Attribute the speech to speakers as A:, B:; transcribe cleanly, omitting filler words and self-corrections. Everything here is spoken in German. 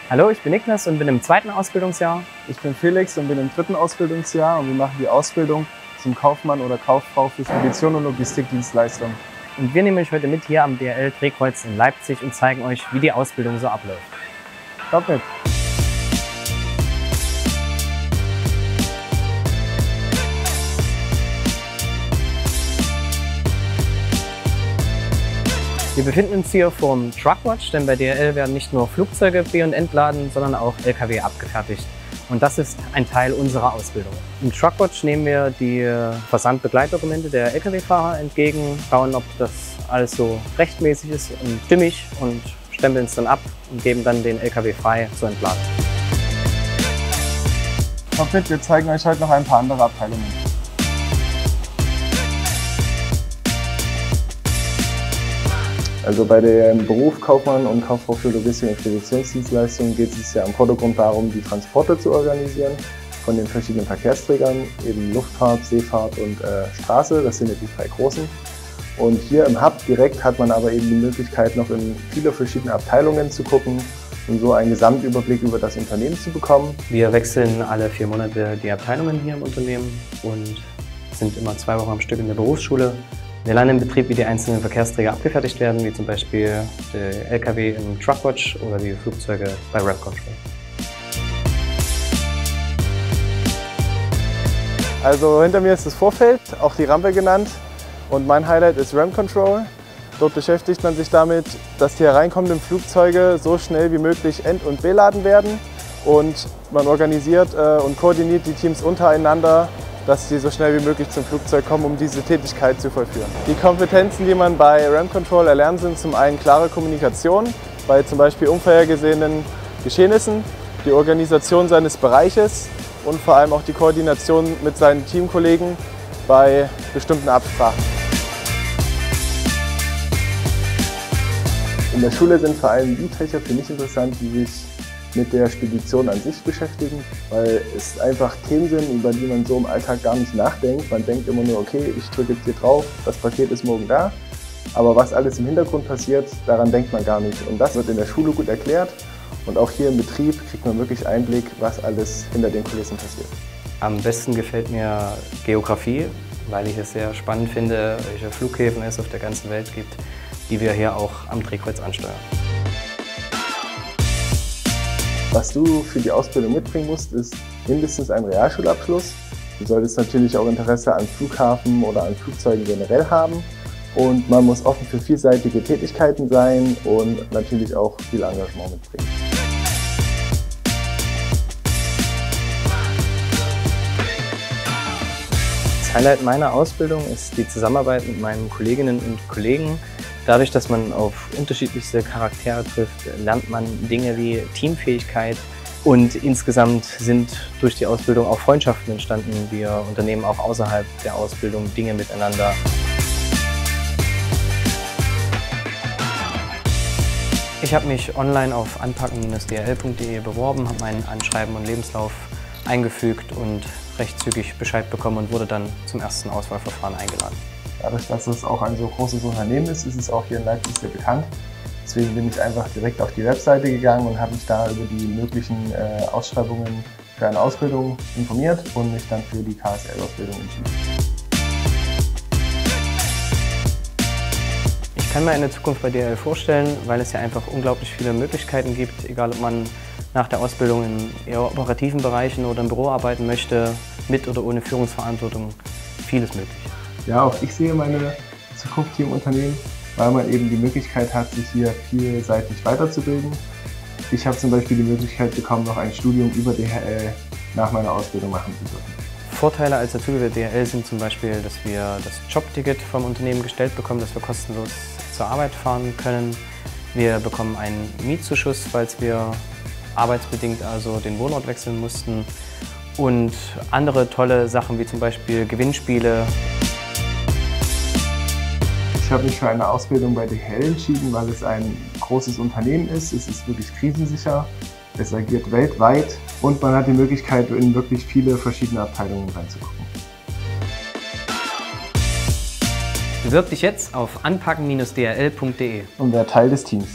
A: Hallo, ich bin Niklas und bin im 2. Ausbildungsjahr.
B: Ich bin Felix und bin im 3. Ausbildungsjahr und wir machen die Ausbildung zum Kaufmann oder Kauffrau für Spedition und Logistikdienstleistungen.
A: Und wir nehmen euch heute mit hier am DRL Drehkreuz in Leipzig und zeigen euch, wie die Ausbildung so abläuft.
B: Kommt mit!
A: Wir befinden uns hier vorm Truckwatch, denn bei DRL werden nicht nur Flugzeuge be- und entladen, sondern auch Lkw abgefertigt. Und das ist ein Teil unserer Ausbildung. Im Truckwatch nehmen wir die Versandbegleitdokumente der Lkw-Fahrer entgegen, schauen, ob das alles so rechtmäßig ist und stimmig und stempeln es dann ab und geben dann den Lkw frei zur Entladung.
B: Kommt mit, wir zeigen euch heute noch ein paar andere Abteilungen. Also bei dem Beruf Kaufmann und Kauffrau für Logistik und Speditionsdienstleistungen geht es ja im Vordergrund darum, die Transporte zu organisieren von den verschiedenen Verkehrsträgern, eben Luftfahrt, Seefahrt und Straße, das sind ja die 3 großen. Und hier im Hub direkt hat man aber eben die Möglichkeit, noch in viele verschiedene Abteilungen zu gucken und so einen Gesamtüberblick über das Unternehmen zu bekommen.
A: Wir wechseln alle 4 Monate die Abteilungen hier im Unternehmen und sind immer 2 Wochen am Stück in der Berufsschule. Wir lernen im Betrieb, wie die einzelnen Verkehrsträger abgefertigt werden, wie zum Beispiel der Lkw im Truckwatch oder die Flugzeuge bei Ram Control.
B: Also hinter mir ist das Vorfeld, auch die Rampe genannt, und mein Highlight ist Ram Control. Dort beschäftigt man sich damit, dass die hereinkommenden Flugzeuge so schnell wie möglich ent- und beladen werden, und man organisiert und koordiniert die Teams untereinander, dass sie so schnell wie möglich zum Flugzeug kommen, um diese Tätigkeit zu vollführen. Die Kompetenzen, die man bei Ram Control erlernt, sind zum einen klare Kommunikation bei zum Beispiel unvorhergesehenen Geschehnissen, die Organisation seines Bereiches und vor allem auch die Koordination mit seinen Teamkollegen bei bestimmten Absprachen. In der Schule sind vor allem die Fächer für mich interessant, die sich mit der Spedition an sich beschäftigen, weil es einfach Themen sind, über die man so im Alltag gar nicht nachdenkt. Man denkt immer nur, okay, ich drücke jetzt hier drauf, das Paket ist morgen da. Aber was alles im Hintergrund passiert, daran denkt man gar nicht. Und das wird in der Schule gut erklärt. Und auch hier im Betrieb kriegt man wirklich Einblick, was alles hinter den Kulissen passiert.
A: Am besten gefällt mir Geografie, weil ich es sehr spannend finde, welche Flughäfen es auf der ganzen Welt gibt, die wir hier auch am Drehkreuz ansteuern.
B: Was du für die Ausbildung mitbringen musst, ist mindestens ein Realschulabschluss. Du solltest natürlich auch Interesse an Flughafen oder an Flugzeugen generell haben. Und man muss offen für vielseitige Tätigkeiten sein und natürlich auch viel Engagement mitbringen.
A: Das Highlight meiner Ausbildung ist die Zusammenarbeit mit meinen Kolleginnen und Kollegen. Dadurch, dass man auf unterschiedlichste Charaktere trifft, lernt man Dinge wie Teamfähigkeit, und insgesamt sind durch die Ausbildung auch Freundschaften entstanden. Wir unternehmen auch außerhalb der Ausbildung Dinge miteinander. Ich habe mich online auf anpacken-drl.de beworben, habe mein Anschreiben und Lebenslauf eingefügt und recht zügig Bescheid bekommen und wurde dann zum ersten Auswahlverfahren eingeladen.
B: Dadurch, dass es auch ein so großes Unternehmen ist, ist es auch hier in Leipzig sehr bekannt. Deswegen bin ich einfach direkt auf die Webseite gegangen und habe mich da über die möglichen Ausschreibungen für eine Ausbildung informiert und mich dann für die KSL-Ausbildung entschieden.
A: Ich kann mir eine Zukunft bei DRL vorstellen, weil es ja einfach unglaublich viele Möglichkeiten gibt, egal ob man nach der Ausbildung in eher operativen Bereichen oder im Büro arbeiten möchte, mit oder ohne Führungsverantwortung, vieles möglich.
B: Ja, auch ich sehe meine Zukunft hier im Unternehmen, weil man eben die Möglichkeit hat, sich hier vielseitig weiterzubilden. Ich habe zum Beispiel die Möglichkeit bekommen, noch ein Studium über DHL nach meiner Ausbildung machen zu dürfen.
A: Vorteile als Azubi bei DRL sind zum Beispiel, dass wir das Jobticket vom Unternehmen gestellt bekommen, dass wir kostenlos zur Arbeit fahren können. Wir bekommen einen Mietzuschuss, falls wir arbeitsbedingt also den Wohnort wechseln mussten. Und andere tolle Sachen wie zum Beispiel Gewinnspiele.
B: Ich habe mich für eine Ausbildung bei DHL entschieden, weil es ein großes Unternehmen ist. Es ist wirklich krisensicher, es agiert weltweit und man hat die Möglichkeit, in wirklich viele verschiedene Abteilungen reinzugucken.
A: Bewirb dich jetzt auf anpacken-drl.de
B: Und werde Teil des Teams.